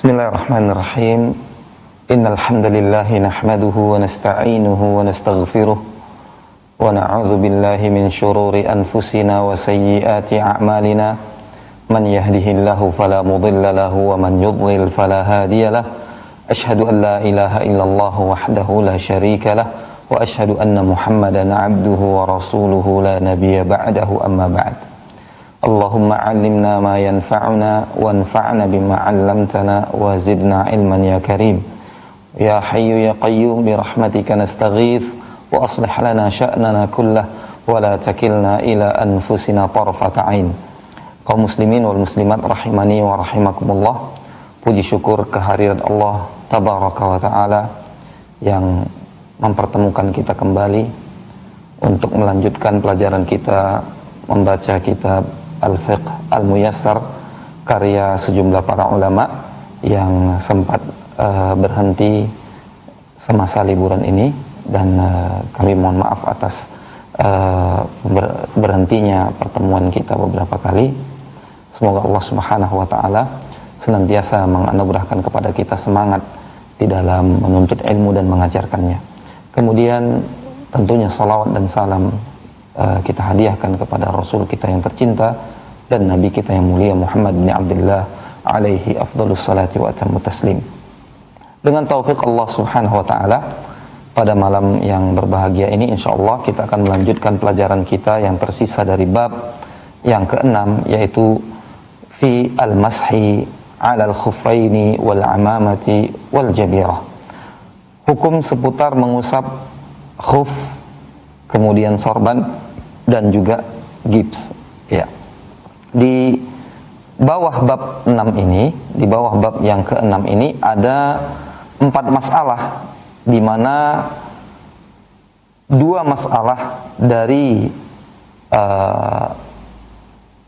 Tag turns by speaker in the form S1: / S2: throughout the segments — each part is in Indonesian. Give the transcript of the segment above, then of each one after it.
S1: Bismillahirrahmanirrahim. Innal hamdalillah nahmaduhu wa nasta'inuhu wa nastaghfiruh wa na'udzu billahi min shururi anfusina wa sayyiati a'malina. Man yahdihillahu fala mudilla lahu wa man yudlil fala hadiyalah. Ashhadu an la ilaha illallah wahdahu la syarika lah wa ashhadu anna Muhammadan 'abduhu wa rasuluhu la nabiyya ba'dahu, amma ba'd. Allahumma 'allimna ma yanfa'una wanfa'na bima 'allamtana wa zidna ilman ya karim. Ya hayyu ya qayyum bi rahmatika nastaghith wa aslih lana sya'nana kullah wa la takilna ila anfusina tarfata 'ain. Kaum muslimin wal muslimat rahimani wa rahimakumullah. Puji syukur kehadirat Allah tabaraka wa taala yang mempertemukan kita kembali untuk melanjutkan pelajaran kita membaca kitab Al-Fiqh Al-Muyassar karya sejumlah para ulama yang sempat berhenti semasa liburan ini, dan kami mohon maaf atas berhentinya pertemuan kita beberapa kali. Semoga Allah Subhanahu wa taala senantiasa menganugerahkan kepada kita semangat di dalam menuntut ilmu dan mengajarkannya. Kemudian tentunya salawat dan salam kita hadiahkan kepada Rasul kita yang tercinta dan Nabi kita yang mulia Muhammad bin Abdullah alaihi afdhalus salati wa atammu taslim. Dengan taufik Allah Subhanahu wa taala, pada malam yang berbahagia ini insyaallah kita akan melanjutkan pelajaran kita yang tersisa dari bab yang keenam, yaitu fi al-mashi 'ala al-khuffaini wal 'amamati wal jabirah. Hukum seputar mengusap khuf, kemudian sorban dan juga gips, ya. Di bawah bab 6 ini, di bawah bab yang ke-6 ini ada 4 masalah, di mana 2 masalah dari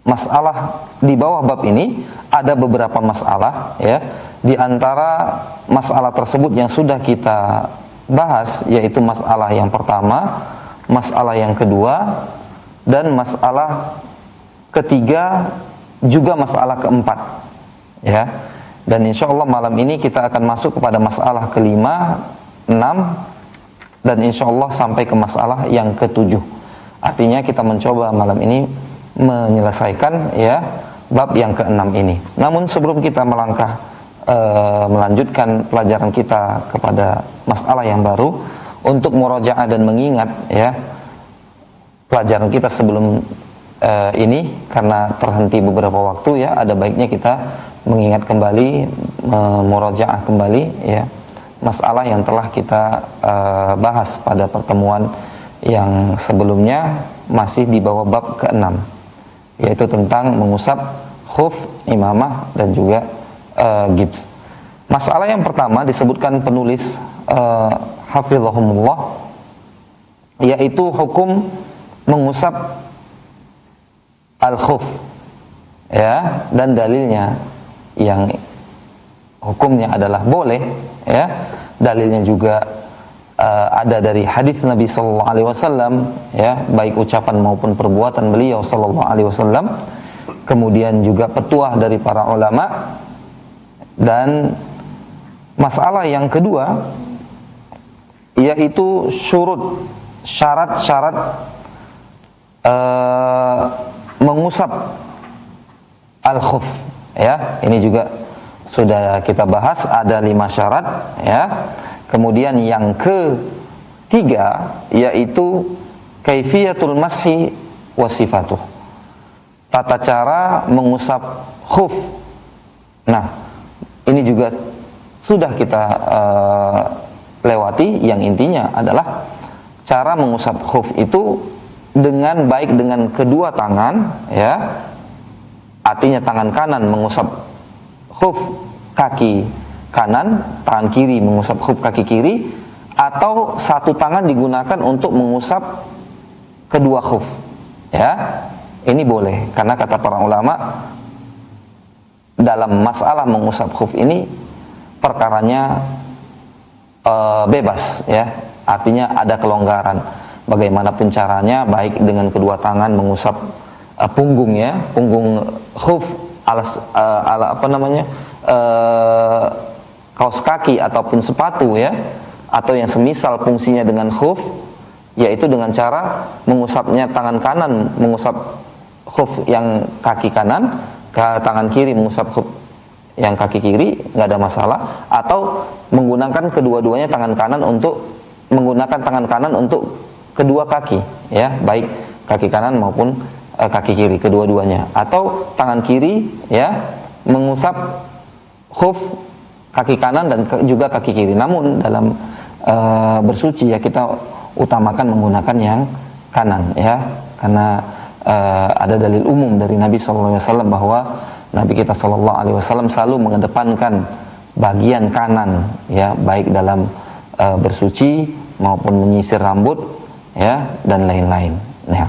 S1: masalah di bawah bab ini ada beberapa masalah, ya. Di antara masalah tersebut yang sudah kita bahas, yaitu masalah yang pertama, masalah yang kedua, dan masalah ketiga, juga masalah keempat, ya. Dan insya Allah malam ini kita akan masuk kepada masalah kelima, 6, dan insya Allah sampai ke masalah yang ketujuh. Artinya kita mencoba malam ini menyelesaikan, ya, bab yang ke-6 ini. Namun sebelum kita melanjutkan pelajaran kita kepada masalah yang baru, untuk murajaah dan mengingat, ya, pelajaran kita sebelum ini, karena terhenti beberapa waktu, ya, ada baiknya kita mengingat kembali, murajaah kembali, ya, masalah yang telah kita bahas pada pertemuan yang sebelumnya, masih di bawah bab ke-6, yaitu tentang mengusap khuf, imamah, dan juga gips. Masalah yang pertama disebutkan penulis hafizahumullah, yaitu hukum mengusap al-khuf, ya, dan dalilnya yang hukumnya adalah boleh, ya. Dalilnya juga ada dari hadis Nabi sallallahu alaihi wasallam, ya, baik ucapan maupun perbuatan beliau sallallahu alaihi wasallam. Kemudian juga petuah dari para ulama. Dan masalah yang kedua yaitu syarat-syarat mengusap al-khuf, ya. Ini juga sudah kita bahas, ada 5 syarat, ya. Kemudian yang ketiga yaitu kaifiyatul mashi wa sifatuh, tata cara mengusap khuf. Nah, ini juga sudah kita lewati, yang intinya adalah cara mengusap khuf itu dengan baik dengan kedua tangan, ya. Artinya tangan kanan mengusap khuf kaki kanan, tangan kiri mengusap khuf kaki kiri, atau satu tangan digunakan untuk mengusap kedua khuf, ya. Ini boleh, karena kata para ulama dalam masalah mengusap khuf ini perkaranya bebas, ya. Artinya ada kelonggaran. Bagaimanapun caranya, baik dengan kedua tangan mengusap punggungnya, punggung khuf ala kaos kaki ataupun sepatu ya, atau yang semisal fungsinya dengan khuf, yaitu dengan cara mengusapnya tangan kanan mengusap khuf yang kaki kanan, ke tangan kiri mengusap khuf yang kaki kiri, nggak ada masalah. Atau menggunakan kedua-duanya tangan kanan untuk kedua kaki ya, baik kaki kanan maupun kaki kiri, kedua-duanya. Atau tangan kiri ya mengusap khuf kaki kanan dan juga kaki kiri. Namun dalam bersuci ya kita utamakan menggunakan yang kanan ya, karena ada dalil umum dari Nabi SAW bahwa Nabi kita SAW selalu mengedepankan bagian kanan ya, baik dalam bersuci maupun menyisir rambut ya, dan lain-lain. Nah,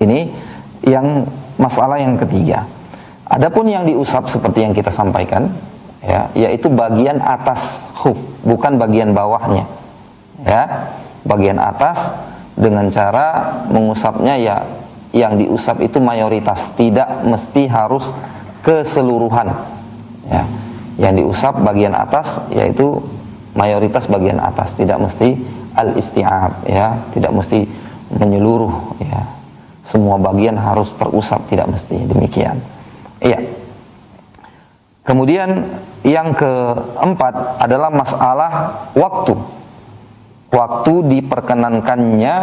S1: ini yang masalah yang ketiga. Adapun yang diusap seperti yang kita sampaikan ya, yaitu bagian atas khuf, bukan bagian bawahnya ya. Bagian atas dengan cara mengusapnya ya, yang diusap itu mayoritas, tidak mesti harus keseluruhan ya. Yang diusap bagian atas yaitu mayoritas bagian atas, tidak mesti al-isti'ab ya, tidak mesti menyeluruh ya, semua bagian harus terusap, tidak mesti demikian. Iya. Kemudian yang keempat adalah masalah waktu. Waktu diperkenankannya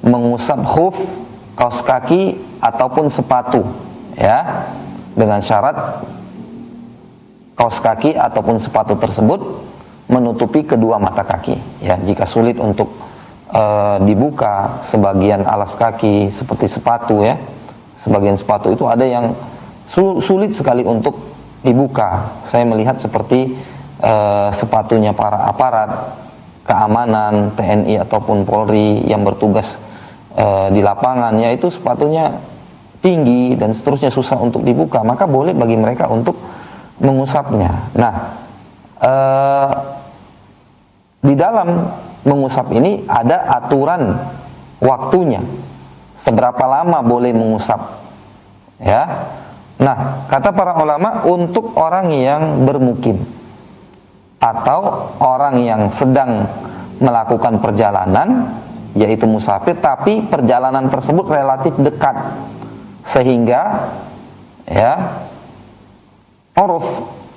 S1: mengusap khuf, kaos kaki ataupun sepatu ya, dengan syarat kaos kaki ataupun sepatu tersebut menutupi kedua mata kaki ya. Jika sulit untuk dibuka sebagian alas kaki seperti sepatu ya, sebagian sepatu itu ada yang sulit sekali untuk dibuka. Saya melihat seperti sepatunya para aparat keamanan TNI ataupun Polri yang bertugas di lapangan, yaitu sepatunya tinggi dan seterusnya, susah untuk dibuka, maka boleh bagi mereka untuk mengusapnya. Nah, di dalam mengusap ini ada aturan waktunya, seberapa lama boleh mengusap ya. Nah, kata para ulama, untuk orang yang bermukim atau orang yang sedang melakukan perjalanan, yaitu musafir, tapi perjalanan tersebut relatif dekat sehingga ya uruf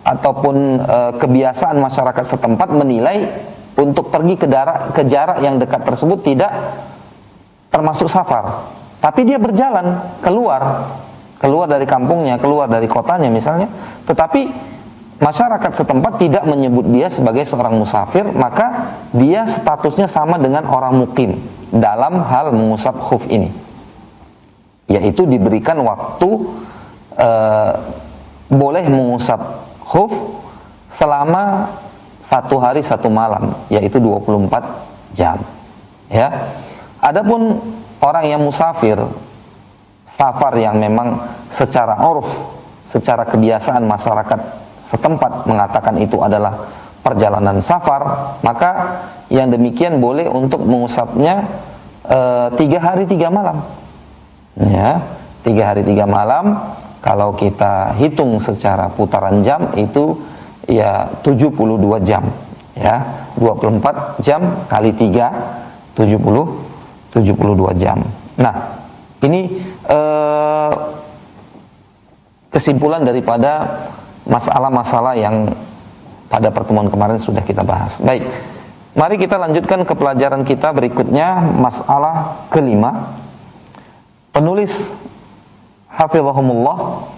S1: ataupun kebiasaan masyarakat setempat menilai untuk pergi ke jarak yang dekat tersebut tidak termasuk safar, tapi dia berjalan keluar dari kampungnya, keluar dari kotanya misalnya, tetapi masyarakat setempat tidak menyebut dia sebagai seorang musafir, maka dia statusnya sama dengan orang mukim dalam hal mengusap khuf ini, yaitu diberikan waktu boleh mengusap khuf selama 1 hari 1 malam, yaitu 24 jam ya. Adapun orang yang musafir safar yang memang secara uruf, secara kebiasaan masyarakat setempat mengatakan itu adalah perjalanan safar, maka yang demikian boleh untuk mengusapnya 3 hari 3 malam ya. 3 hari 3 malam kalau kita hitung secara putaran jam itu ya 72 jam ya, 24 jam kali 3 72 jam. Nah, ini kesimpulan daripada masalah-masalah yang pada pertemuan kemarin sudah kita bahas. Baik, mari kita lanjutkan ke pelajaran kita berikutnya, masalah kelima. Penulis hafizahumullah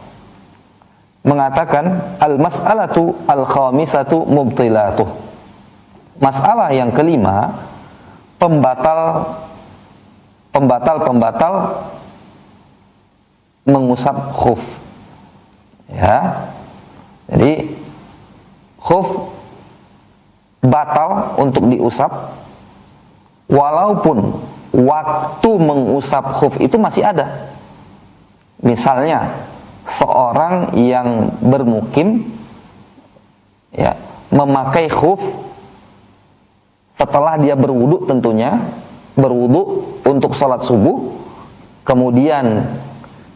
S1: mengatakan al-mas'alatu al-khamisatu mubtilatuh. Masalah yang kelima, pembatal mengusap khuf ya. Jadi khuf batal untuk diusap walaupun waktu mengusap khuf itu masih ada. Misalnya seorang yang bermukim ya, memakai khuf setelah dia berwudu, tentunya berwudu untuk sholat subuh, kemudian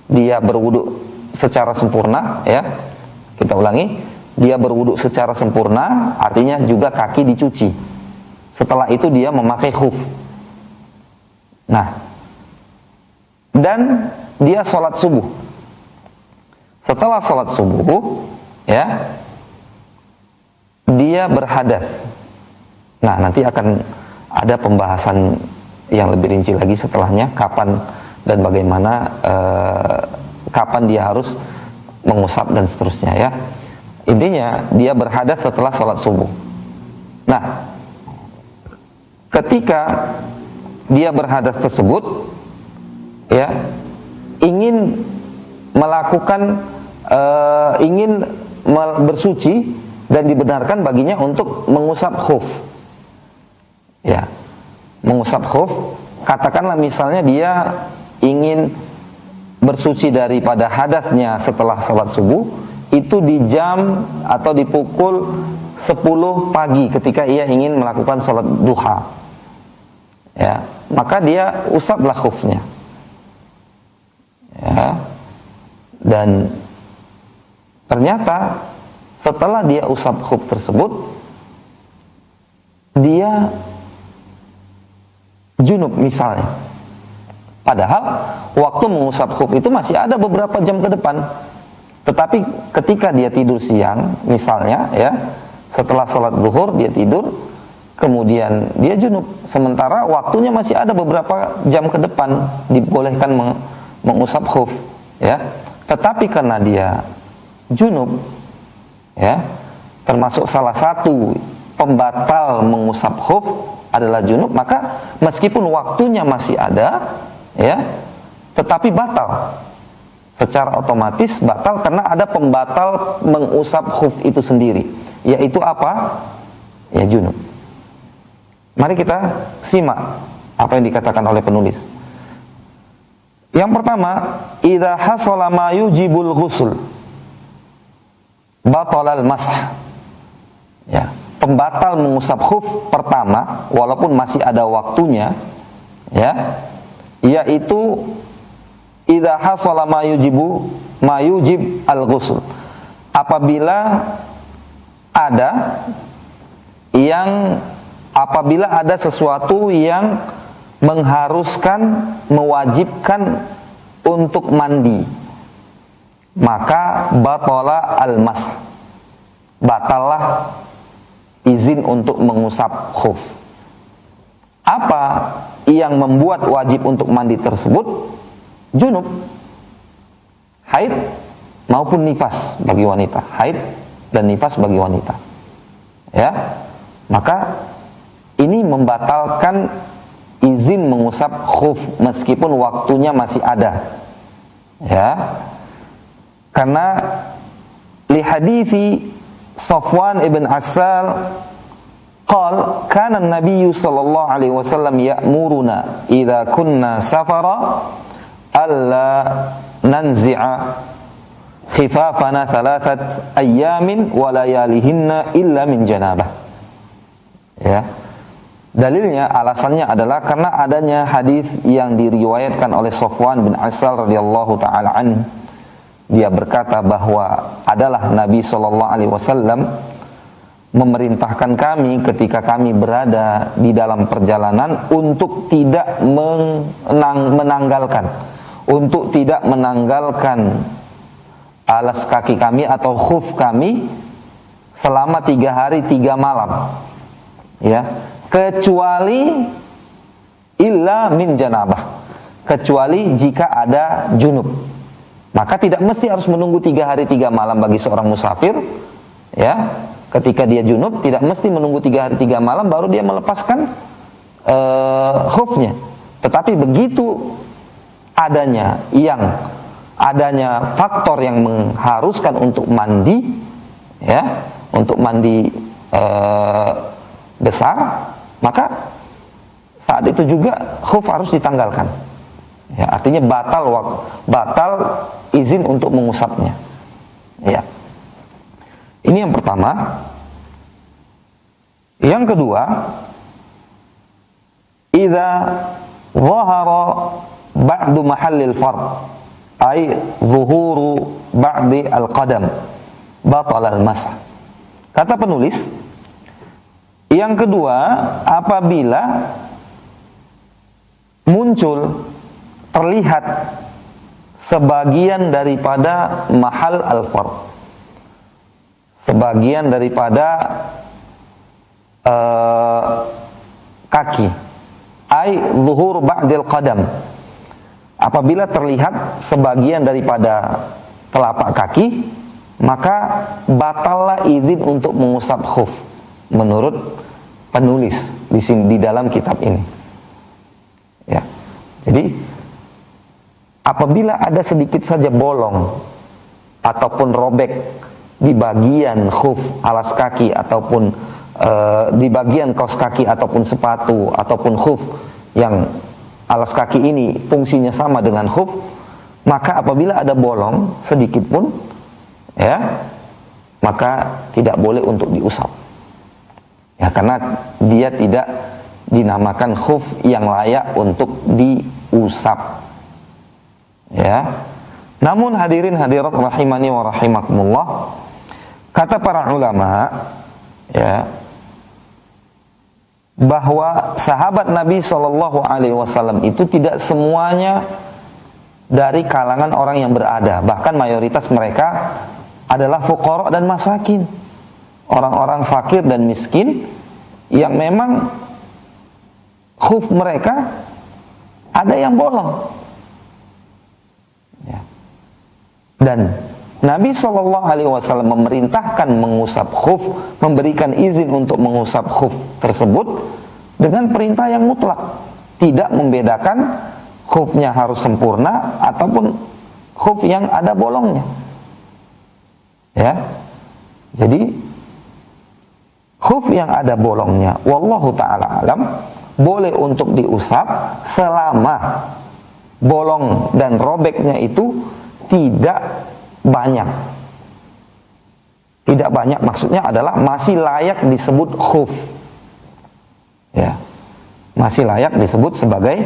S1: dia berwudu secara sempurna ya, Kita ulangi, dia berwudu secara sempurna, artinya juga kaki dicuci. Setelah itu dia memakai khuf. Nah, dan dia sholat subuh. Setelah sholat subuh, ya, dia berhadas. Nah, nanti akan ada pembahasan yang lebih rinci lagi setelahnya, kapan dan bagaimana, kapan dia harus mengusap dan seterusnya, ya. Intinya dia berhadas setelah sholat subuh. Nah, ketika dia berhadas tersebut, ya, ingin melakukan, ingin bersuci dan dibenarkan baginya untuk mengusap khuf, ya, mengusap khuf. Katakanlah misalnya dia ingin bersuci daripada hadasnya setelah sholat subuh, itu di jam atau di pukul 10 pagi ketika ia ingin melakukan sholat duha, ya, maka dia usaplah khufnya, ya. Dan ternyata setelah dia usap khuf tersebut, dia junub misalnya. Padahal waktu mengusap khuf itu masih ada beberapa jam ke depan. Tetapi ketika dia tidur siang misalnya, ya, setelah sholat zuhur dia tidur, kemudian dia junub, sementara waktunya masih ada beberapa jam ke depan dibolehkan mengusap khuf, ya. Tetapi karena dia junub, ya, termasuk salah satu pembatal mengusap khuf adalah junub, maka meskipun waktunya masih ada, ya, tetapi batal. Secara otomatis batal karena ada pembatal mengusap khuf itu sendiri, yaitu apa? Ya, junub. Mari kita simak apa yang dikatakan oleh penulis. Yang pertama, idza hasala ma yujibul ghusl batalal masah. Ya, pembatal mengusap khuf pertama walaupun masih ada waktunya, ya, yaitu idza hasala ma yujib al-ghusl. Apabila ada sesuatu yang mengharuskan, mewajibkan untuk mandi, maka batala al-mas, batallah izin untuk mengusap khuf. Apa yang membuat wajib untuk mandi tersebut? Junub, haid maupun nifas bagi wanita, haid dan nifas bagi wanita, ya. Maka ini membatalkan izin mengusap khuf meskipun waktunya masih ada, ya. Karena li hadithi Safwan ibn Asal qal kana an-nabiy sallallahu alaihi wasallam ya'muruna idza kunna safara alla nanzi'a khifafana thalathat ayyamin wa layalihinna illa min janabah, ya. Dalilnya, alasannya adalah karena adanya hadis yang diriwayatkan oleh Safwan bin Asal radhiyallahu taala anhu. Dia berkata bahwa adalah Nabi sallallahu alaihi wasallam memerintahkan kami ketika kami berada di dalam perjalanan untuk tidak menanggalkan alas kaki kami atau khuf kami selama 3 hari 3 malam, ya, kecuali illa min janabah, kecuali jika ada junub. Maka tidak mesti harus menunggu 3 hari 3 malam bagi seorang musafir, ya. Ketika dia junub tidak mesti menunggu 3 hari 3 malam baru dia melepaskan khufnya. Tetapi begitu adanya faktor yang mengharuskan untuk mandi, ya, untuk mandi besar, maka saat itu juga khuf harus ditanggalkan, ya, artinya batal izin untuk mengusapnya, ya. Ini yang pertama. Yang kedua, idza dhahara ba'du mahallil fard ay zuhuru ba'di al-qadam batalal masah. Kata penulis, yang kedua, apabila muncul, terlihat sebagian daripada mahal al-fard, sebagian daripada kaki, ai zuhur ba'dil qadam, apabila terlihat sebagian daripada telapak kaki, maka batallah izin untuk mengusap khuf menurut penulis di sini, di dalam kitab ini. Ya. Jadi apabila ada sedikit saja bolong ataupun robek di bagian khuf alas kaki ataupun di bagian kaos kaki ataupun sepatu ataupun khuf yang alas kaki ini fungsinya sama dengan khuf, maka apabila ada bolong sedikit pun, ya, maka tidak boleh untuk diusap. Ya, karena dia tidak dinamakan khuf yang layak untuk diusap. Ya. Namun hadirin hadirat rahimani wa rahimakumullah, kata para ulama, ya, bahwa sahabat Nabi SAW itu tidak semuanya dari kalangan orang yang berada, bahkan mayoritas mereka adalah fuqara dan masakin, orang-orang fakir dan miskin yang memang khuf mereka ada yang bolong. Ya. Dan Nabi SAW memerintahkan mengusap khuf, memberikan izin untuk mengusap khuf tersebut dengan perintah yang mutlak, tidak membedakan khufnya harus sempurna ataupun khuf yang ada bolongnya. Ya, jadi khuf yang ada bolongnya, wallahu ta'ala alam, boleh untuk diusap selama bolong dan robeknya itu tidak banyak. Tidak banyak maksudnya adalah masih layak disebut khuf. Ya. Masih layak disebut sebagai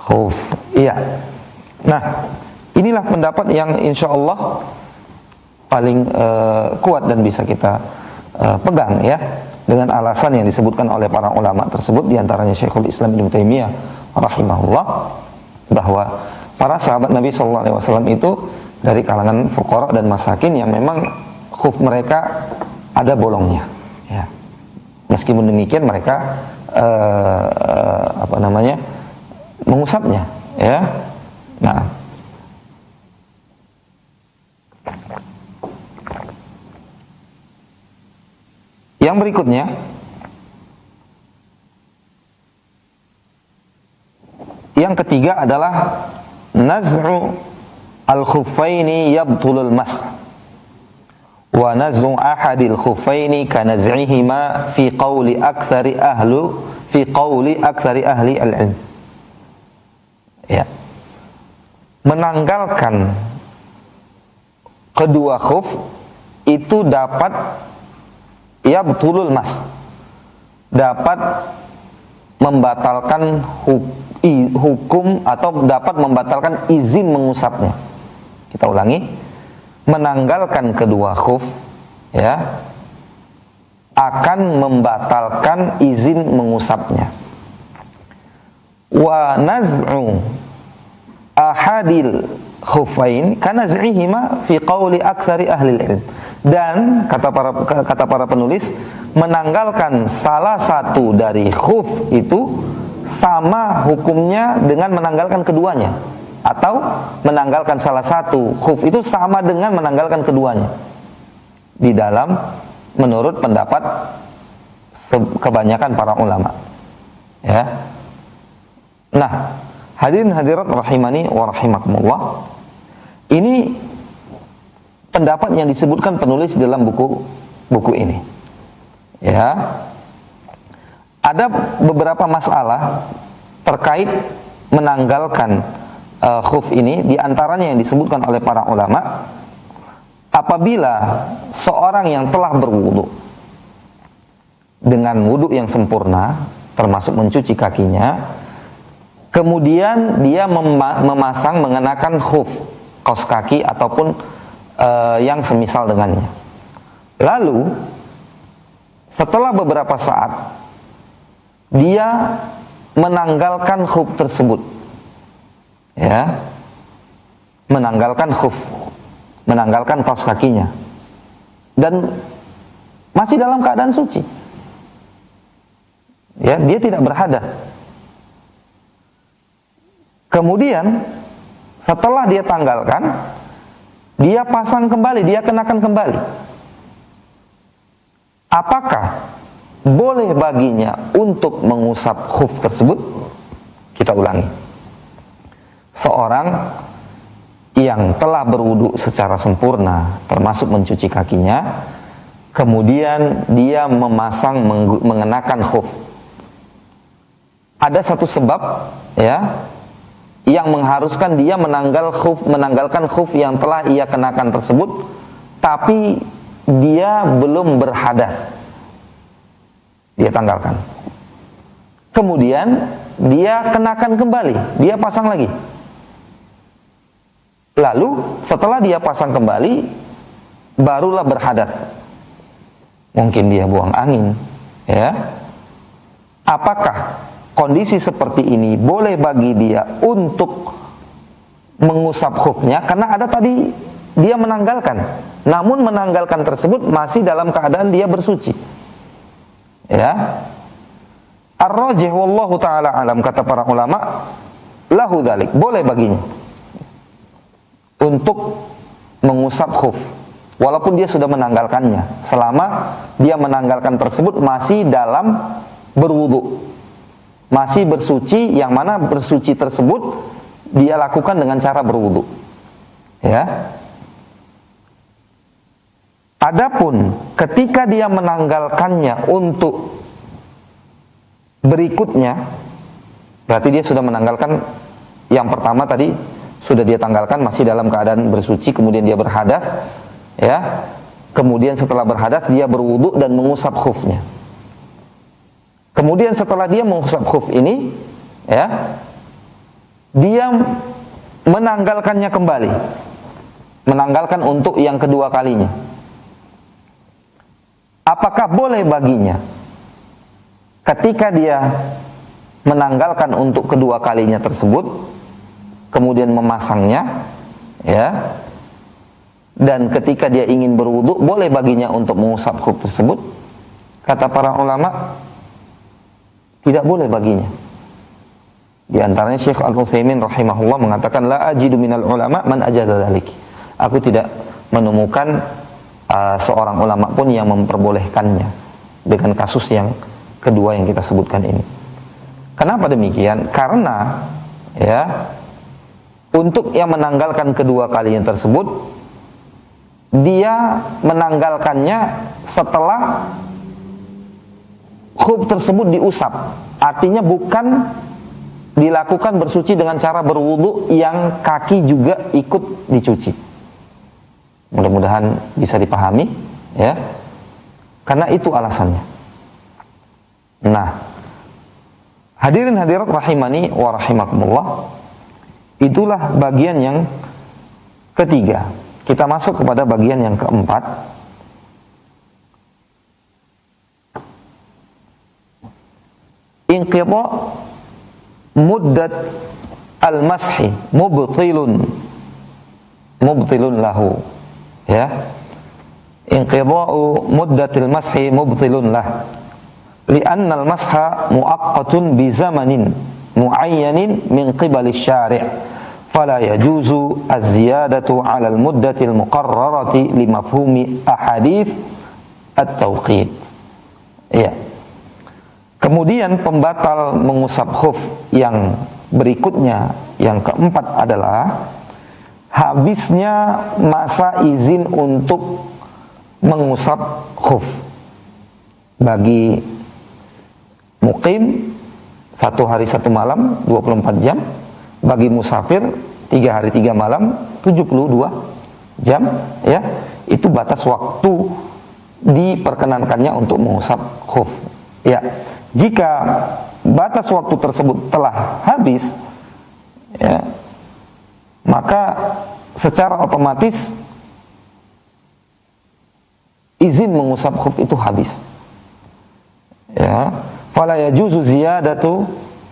S1: khuf. Iya. Nah, inilah pendapat yang insya Allah paling kuat dan bisa kita pegang, ya, dengan alasan yang disebutkan oleh para ulama tersebut, diantaranya Syekhul Islam Ibnu Taimiyah rahimahullah, bahwa para sahabat Nabi SAW itu dari kalangan fuqara dan masakin yang memang khuf mereka ada bolongnya. Ya. Meskipun demikian mereka mengusapnya. Ya. Nah, yang berikutnya, yang ketiga adalah naz'u al-khuffaini yabtulul mas, wa naz'u ahadil khuffaini kanaz'ihima fi qawli aktsari ahli al-ilm. Ya. Menanggalkan kedua khuf itu dapat yabtulul mas, dapat membatalkan hukum atau dapat membatalkan izin mengusapnya. Kita ulangi, menanggalkan kedua khuf, ya, akan membatalkan izin mengusapnya. Wa naz'u ahadil khuffain kanaz'ihima fi qawli aktsari ahli ilm. Dan kata para penulis, menanggalkan salah satu dari khuf itu sama hukumnya dengan menanggalkan keduanya, atau menanggalkan salah satu khuf itu sama dengan menanggalkan keduanya di dalam menurut pendapat kebanyakan para ulama. Ya. Nah, hadirin hadirat rahimani wa rahimakumullah, ini pendapat yang disebutkan penulis dalam buku ini. Ya. Ada beberapa masalah terkait menanggalkan khuf ini, di antaranya yang disebutkan oleh para ulama, apabila seorang yang telah berwudu dengan wudu yang sempurna, termasuk mencuci kakinya, kemudian dia mengenakan khuf, kaos kaki ataupun yang semisal dengannya. Lalu setelah beberapa saat dia menanggalkan khuf tersebut, ya, menanggalkan khuf, menanggalkan kaos kakinya, dan masih dalam keadaan suci. Ya, dia tidak berhadas. Kemudian setelah dia tanggalkan, dia pasang kembali, dia kenakan kembali. Apakah boleh baginya untuk mengusap khuf tersebut? Kita ulangi. Seorang yang telah berwudu secara sempurna, termasuk mencuci kakinya, kemudian dia memasang, mengenakan khuf. Ada satu sebab, ya, yang mengharuskan dia menanggalkan khuf yang telah ia kenakan tersebut, tapi dia belum berhadas. Dia tanggalkan. Kemudian dia kenakan kembali, dia pasang lagi. Lalu setelah dia pasang kembali, barulah berhadas. Mungkin dia buang angin, ya. Apakah kondisi seperti ini boleh bagi dia untuk mengusap khufnya? Karena ada tadi dia menanggalkan, namun menanggalkan tersebut masih dalam keadaan dia bersuci. Ya. Ar-rajih wallahu taala alam, kata para ulama, lahu dzalik, boleh baginya untuk mengusap khuf walaupun dia sudah menanggalkannya, selama dia menanggalkan tersebut masih dalam berwudu, masih bersuci, yang mana bersuci tersebut dia lakukan dengan cara berwudu. Ya. Adapun ketika dia menanggalkannya untuk berikutnya, berarti dia sudah menanggalkan yang pertama tadi, sudah dia tanggalkan masih dalam keadaan bersuci, kemudian dia berhadas, ya. Kemudian setelah berhadas dia berwudu dan mengusap khufnya. Kemudian setelah dia mengusap khuf ini, ya, dia menanggalkannya kembali, menanggalkan untuk yang kedua kalinya. Apakah boleh baginya ketika dia menanggalkan untuk kedua kalinya tersebut, kemudian memasangnya, ya, dan ketika dia ingin berwudu, boleh baginya untuk mengusap khuf tersebut? Kata para ulama, tidak boleh baginya. Di antaranya Syekh Al-Utsaimin rahimahullah mengatakan, la ajidu minal ulama man ajaza dzalik. Aku tidak menemukan seorang ulama pun yang memperbolehkannya dengan kasus yang kedua yang kita sebutkan ini. Kenapa demikian? Karena, ya, untuk yang menanggalkan kedua kalinya tersebut, dia menanggalkannya setelah khuf tersebut diusap. Artinya bukan dilakukan bersuci dengan cara berwudu yang kaki juga ikut dicuci. Mudah-mudahan bisa dipahami, ya. Karena itu alasannya. Nah, hadirin hadirat rahimani wa rahimakumullah, itulah bagian yang ketiga. Kita masuk kepada bagian yang keempat. Inqidha muddat al-mashi mubtilun lahu, ya. Inqidha'u muddatil mashi mubtilun lah, li'anna al-masha muaqqatun bi zamanin muayyanin min qibali syari', fala yajuzu az-ziyadatu 'ala al-muddati al-muqarrarati li mafhumi ahadits at-tawqit. Ya. Kemudian pembatal mengusap khuf yang berikutnya, yang keempat adalah habisnya masa izin untuk mengusap khuf. Bagi muqim 1 hari 1 malam 24 jam, bagi musafir 3 hari 3 malam 72 jam, ya. Itu batas waktu diperkenankannya untuk mengusap khuf. Ya. Jika batas waktu tersebut telah habis, ya, maka secara otomatis izin mengusap khuf itu habis. Ya, fala yajuzu ziyadatu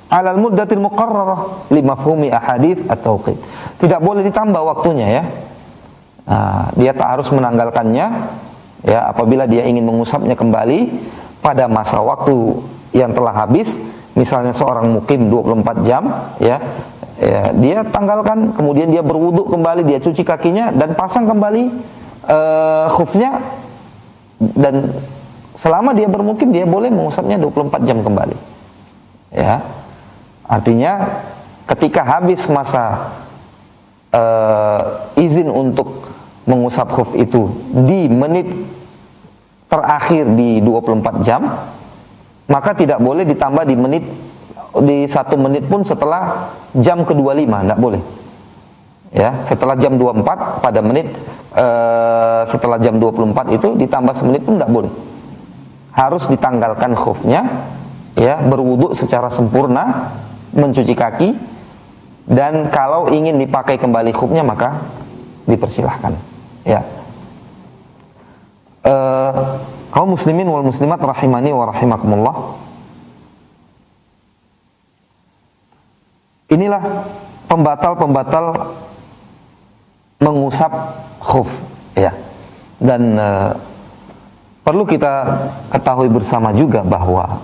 S1: 'ala al-muddatil muqarrarah li mafhumi ahadits at-tauqit. Tidak boleh ditambah waktunya ya. Nah, dia tak harus menanggalkannya ya apabila dia ingin mengusapnya kembali pada masa waktu yang telah habis. Misalnya seorang mukim 24 jam ya, dia tanggalkan, kemudian dia berwudu kembali, dia cuci kakinya dan pasang kembali khufnya, dan selama dia bermukim dia boleh mengusapnya 24 jam kembali. Ya. Artinya ketika habis masa izin untuk mengusap khuf itu di menit terakhir di 24 jam, maka tidak boleh ditambah di 1 menit pun setelah jam ke-25, tidak boleh. Ya, setelah jam 24 pada menit setelah jam 24 itu ditambah semenit pun tidak boleh. Harus ditanggalkan khufnya, ya, berwudu secara sempurna, mencuci kaki, dan kalau ingin dipakai kembali khufnya maka dipersilahkan. Ya. Kaum muslimin wal muslimat rahimani wa rahimakumullah. Inilah pembatal-pembatal mengusap khuf, ya. Dan perlu kita ketahui bersama juga bahwa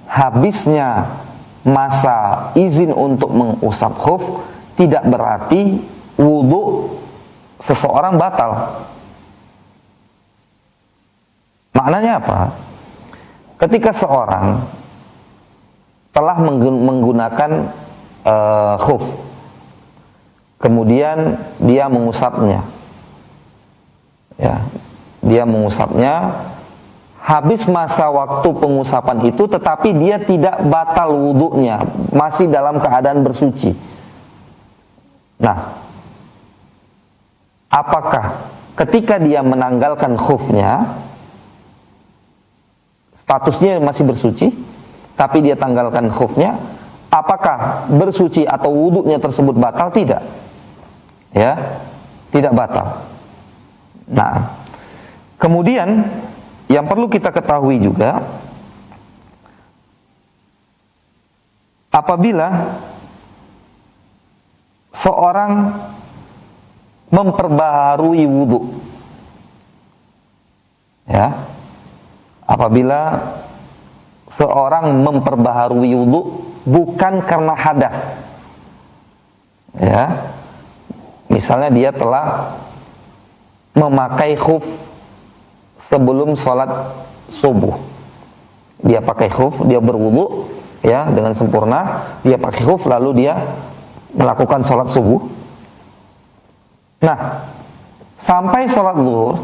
S1: habisnya masa izin untuk mengusap khuf tidak berarti wudu seseorang batal. Maknanya apa? Ketika seorang telah menggunakan khuf, kemudian dia mengusapnya, ya, dia mengusapnya, habis masa waktu pengusapan itu, tetapi dia tidak batal wudunya, masih dalam keadaan bersuci. Nah, apakah ketika dia menanggalkan khufnya, statusnya masih bersuci, tapi dia tanggalkan khufnya, apakah bersuci atau wudunya tersebut batal? Tidak. Ya, tidak batal. Nah, kemudian yang perlu kita ketahui juga, apabila seorang memperbaharui wudu, ya, apabila seorang memperbaharui wudu bukan karena hadas, ya, misalnya dia telah memakai khuf sebelum sholat subuh, dia pakai khuf, dia berwudu, ya, dengan sempurna, dia pakai khuf lalu dia melakukan sholat subuh. Nah, sampai sholat zuhur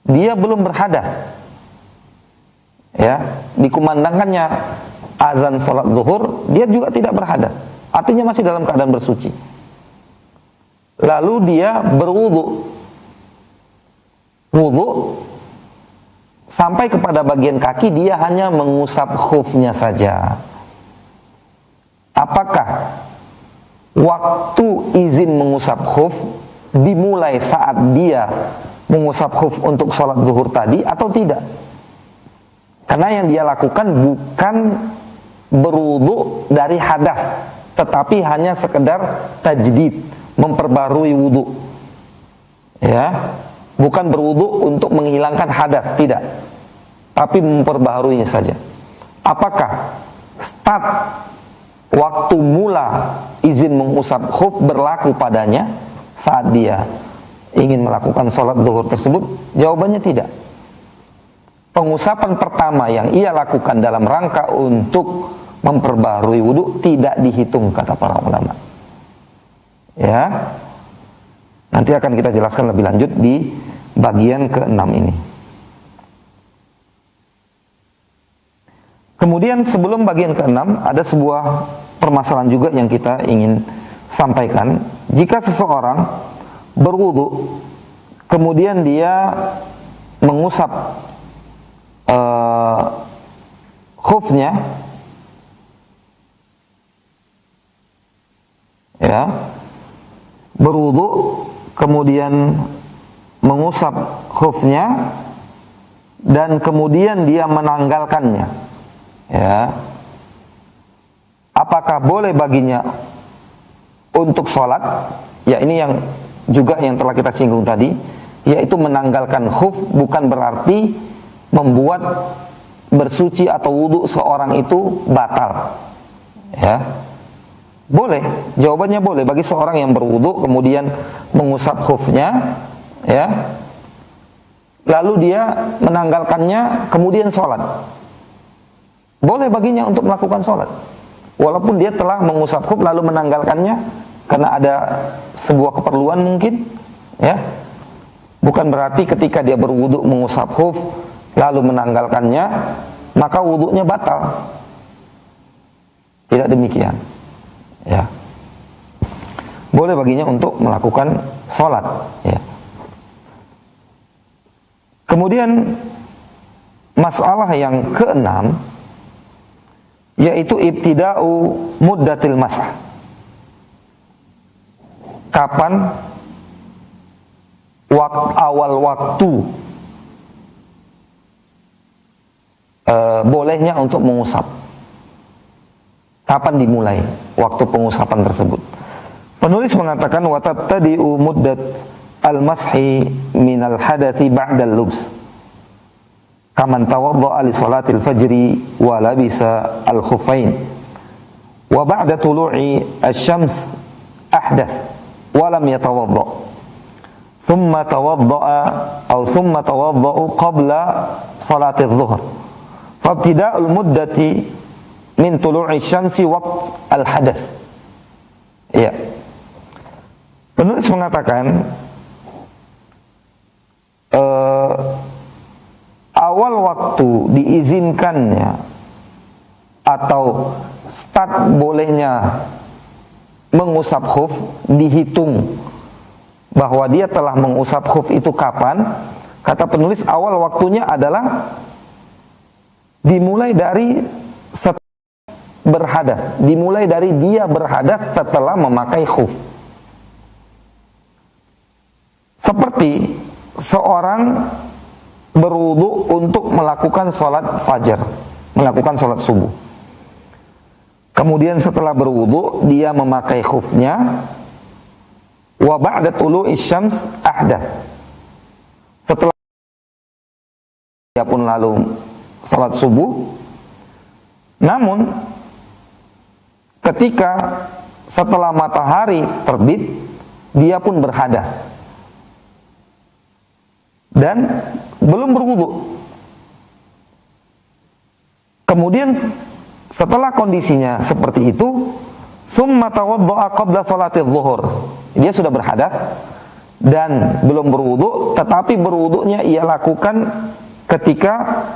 S1: dia belum berhadas, ya, dikumandangkannya azan sholat zuhur, dia juga tidak berhadas, artinya masih dalam keadaan bersuci. Lalu dia berwudu, sampai kepada bagian kaki, dia hanya mengusap khufnya saja. Apakah waktu izin mengusap khuf dimulai saat dia mengusap khuf untuk sholat zuhur tadi atau tidak? Karena yang dia lakukan bukan berwudu dari hadas, tetapi hanya sekedar tajdid, memperbarui wudu, ya, bukan berwudu untuk menghilangkan hadas, tidak, tapi memperbaharuinya saja. Apakah start waktu mula izin mengusap khuf berlaku padanya saat dia ingin melakukan sholat zuhur tersebut? Jawabannya tidak. Pengusapan pertama yang ia lakukan dalam rangka untuk memperbarui wudu tidak dihitung, kata para ulama. Ya, nanti akan kita jelaskan lebih lanjut di bagian ke-6 ini. Kemudian sebelum bagian ke-6 ada sebuah permasalahan juga yang kita ingin sampaikan. Jika seseorang berwudu kemudian dia mengusap khufnya, ya, berwudu kemudian mengusap khufnya dan kemudian dia menanggalkannya, ya, apakah boleh baginya untuk sholat? Ya, ini yang juga yang telah kita singgung tadi, yaitu menanggalkan khuf bukan berarti membuat bersuci atau wudhu seorang itu batal, ya. Boleh, jawabannya boleh bagi seorang yang berwudhu kemudian mengusap khufnya, ya, lalu dia menanggalkannya kemudian sholat. Boleh baginya untuk melakukan sholat, walaupun dia telah mengusap khuf lalu menanggalkannya karena ada sebuah keperluan mungkin, ya. Bukan berarti ketika dia berwudhu mengusap khuf lalu menanggalkannya maka wudhunya batal. Tidak demikian, ya. Boleh baginya untuk melakukan sholat, ya. Kemudian masalah yang keenam yaitu ibtida'u muddatil masah. Kapan awal waktu bolehnya untuk mengusap? Kapan dimulai waktu pengusapan tersebut? Penulis mengatakan wa tabtadi'u muddat al-mashi minal hadathi ba'dal lubs kaman tawadda'a li salatil fajri wa labisa al-khuffain wa ba'da tulu'i asy-syams ahdath wa lam yatawadda thumma tawadda'a thumma tawadda'u qabla salatil dhuhr fabtida'ul muddati min tulu'i syamsi waqt al-hadath. Ya. Penulis mengatakan awal waktu diizinkannya atau start bolehnya mengusap khuf dihitung bahwa dia telah mengusap khuf itu kapan? Kata penulis awal waktunya adalah dimulai dari berhadas, dimulai dari dia berhadas setelah memakai khuf. Seperti seorang berwudu untuk melakukan sholat fajar, melakukan sholat subuh. Kemudian setelah berwudu dia memakai khufnya. Wa ba'da tulu'i syams ahdath. Setelah dia pun lalu sholat subuh. Namun ketika setelah matahari terbit dia pun berhadas dan belum berwudu. Kemudian setelah kondisinya seperti itu, summa tawadda'a qabla salatil zuhur. Dia sudah berhadas dan belum berwudu, tetapi berwudunya ia lakukan ketika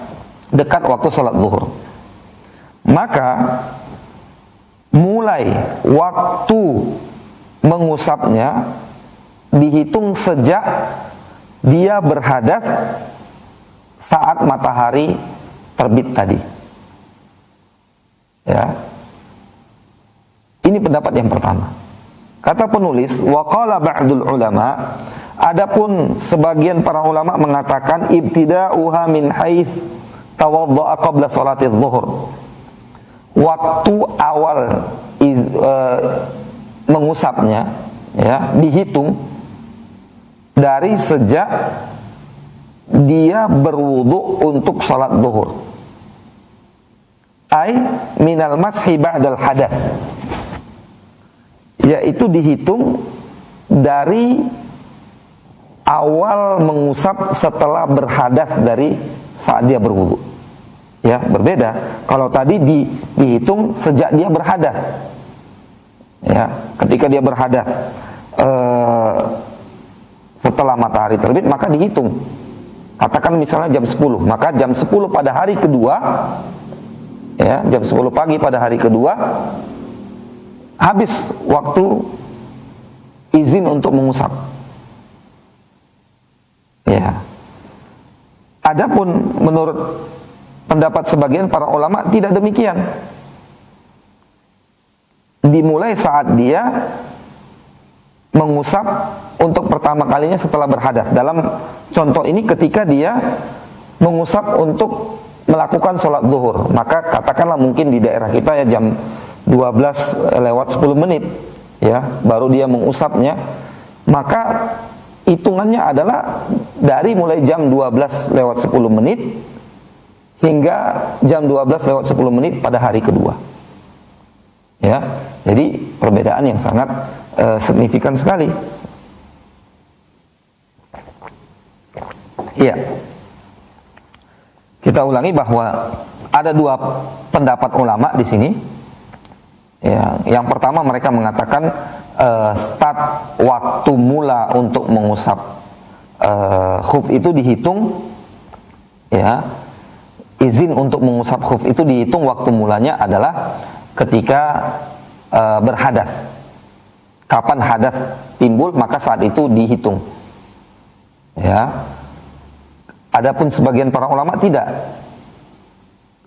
S1: dekat waktu salat zuhur. Maka mulai waktu mengusapnya dihitung sejak dia berhadas saat matahari terbit tadi. Ya. Ini pendapat yang pertama. Kata penulis, wa qala ba'dul ulama, adapun sebagian para ulama mengatakan ibtida'uha min haits tawadda'a qabla salatiz zuhur. Waktu awal mengusapnya, ya, dihitung dari sejak dia berwudu untuk salat zuhur. Ai minal mashi ba'dal hadath, yaitu dihitung dari awal mengusap setelah berhadas dari saat dia berwudu. Ya, berbeda. Kalau tadi dihitung sejak dia berhadas. Ya, ketika dia berhadas setelah matahari terbit maka dihitung. Katakan misalnya jam 10, maka jam 10 pada hari kedua, ya, jam 10 pagi pada hari kedua habis waktu izin untuk mengusap. Ya. Adapun menurut pendapat sebagian para ulama tidak demikian. Dimulai saat dia mengusap untuk pertama kalinya setelah berhadas. Dalam contoh ini ketika dia mengusap untuk melakukan sholat zuhur, maka katakanlah mungkin di daerah kita ya jam 12 lewat 10 menit ya, baru dia mengusapnya, maka hitungannya adalah dari mulai jam 12 lewat 10 menit hingga jam 12 lewat 10 menit pada hari kedua. Ya, jadi perbedaan yang sangat signifikan sekali. Iya. Kita ulangi bahwa ada dua pendapat ulama di sini. Ya, yang pertama mereka mengatakan start waktu mula untuk mengusap khuf itu dihitung, ya, izin untuk mengusap khuf itu dihitung waktu mulanya adalah ketika berhadas. Kapan hadas timbul maka saat itu dihitung. Ya. Adapun sebagian para ulama tidak.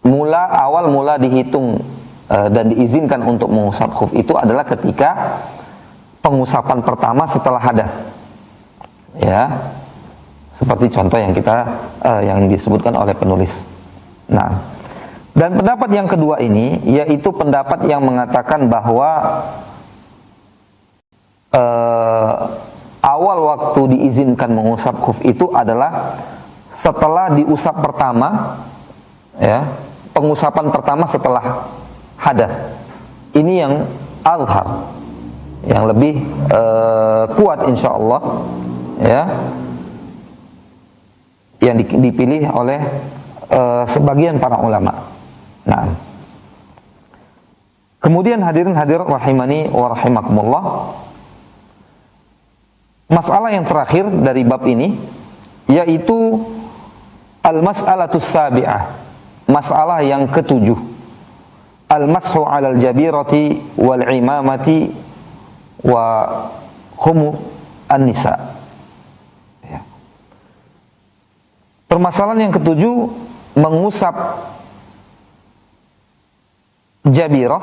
S1: Awal mula dihitung dan diizinkan untuk mengusap khuf itu adalah ketika pengusapan pertama setelah hadas. Ya. Seperti contoh yang yang disebutkan oleh penulis. Nah, dan pendapat yang kedua ini yaitu pendapat yang mengatakan bahwa awal waktu diizinkan mengusap khuf itu adalah setelah diusap pertama, ya, pengusapan pertama setelah hadas. Ini yang azhar, yang lebih kuat insyaallah, ya, yang dipilih oleh sebagian para ulama. Nah, kemudian hadirin hadirat rahimani wa rahimakumullah, masalah yang terakhir dari bab ini yaitu al-mas'alatus sabi'ah, masalah yang ketujuh, al-mashu 'alal jabirati wal imamati wa khumu an-nisa. Ya. Permasalahan yang ketujuh, mengusap jabirah,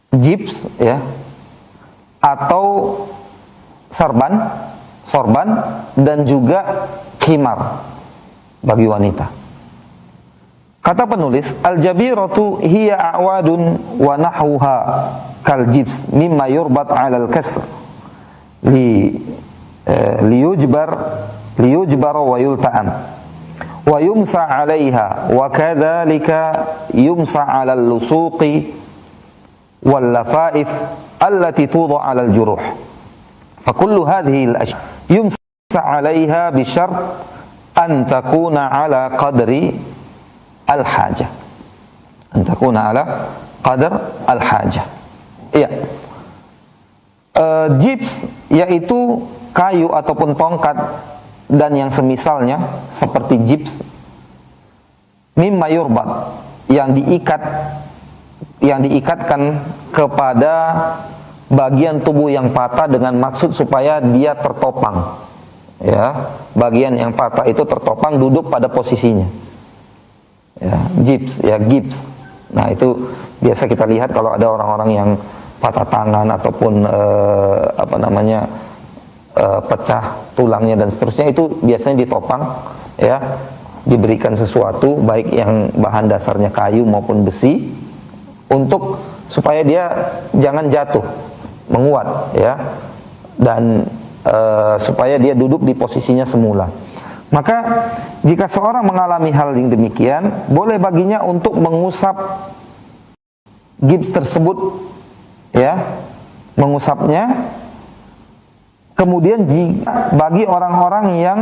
S1: gips, ya, atau sorban dan juga khimar bagi wanita. Kata penulis, al-jabiratu hiya a'wadun wa nahwuha kal jibs mimma yurbat 'ala al-kasr liyujbar wa yulta'am wa yumsa 'alayha wa kadzalika yumsa 'ala al-lusuqi wal lafaif allati tuḍa'u 'ala al-juruh. Fa kullu hadhihi al-ashya yumsa 'alayha bi syart an takuna 'ala qadri al-hajah. An takuna 'ala qadar al-hajah. Iya. Gips yaitu kayu ataupun tongkat dan yang semisalnya seperti gips, mimma yurbat, yang diikatkan kepada bagian tubuh yang patah dengan maksud supaya dia tertopang. Ya, bagian yang patah itu tertopang, duduk pada posisinya. Ya, gips. Nah, itu biasa kita lihat kalau ada orang-orang yang patah tangan ataupun pecah tulangnya dan seterusnya, itu biasanya ditopang, ya, diberikan sesuatu baik yang bahan dasarnya kayu maupun besi untuk supaya dia jangan jatuh, menguat, ya, dan supaya dia duduk di posisinya semula. Maka jika seorang mengalami hal yang demikian, boleh baginya untuk mengusap gips tersebut, ya, mengusapnya. Kemudian jika bagi orang-orang yang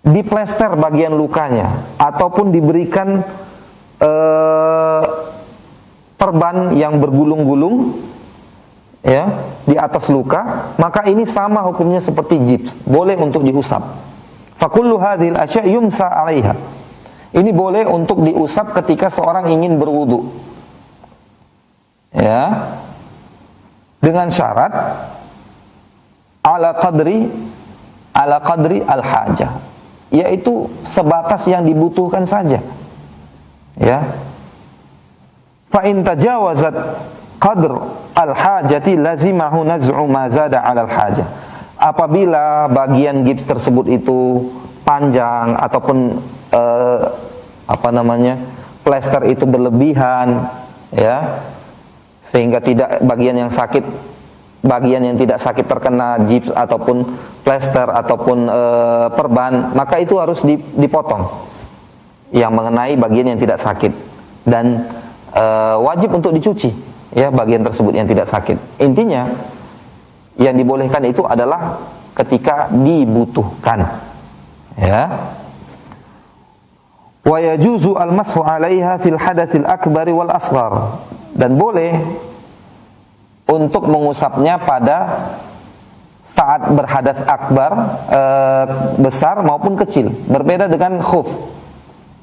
S1: diplester bagian lukanya ataupun diberikan perban yang bergulung-gulung, ya, di atas luka, maka ini sama hukumnya seperti gips, boleh untuk diusap. Fakullu hadhil asya' yumsa 'alaiha. Ini boleh untuk diusap ketika seorang ingin berwudu. Ya. Dengan syarat ala qadri al-hajah, yaitu sebatas yang dibutuhkan saja. Ya. Fa in tajawazat qadr al-hajati lazimahu naz'u ma zada 'ala al-hajah. Apabila bagian gips tersebut itu panjang ataupun plester itu berlebihan, ya, sehingga tidak bagian yang tidak sakit terkena gips ataupun plester ataupun perban, maka itu harus dipotong yang mengenai bagian yang tidak sakit, dan wajib untuk dicuci, ya, bagian tersebut yang tidak sakit. Intinya yang dibolehkan itu adalah ketika dibutuhkan, ya. Wa yajuzu al-mashu 'alaiha fil hadatsil akbari wal asghar, dan boleh untuk mengusapnya pada saat berhadas akbar, besar maupun kecil. Berbeda dengan khuf,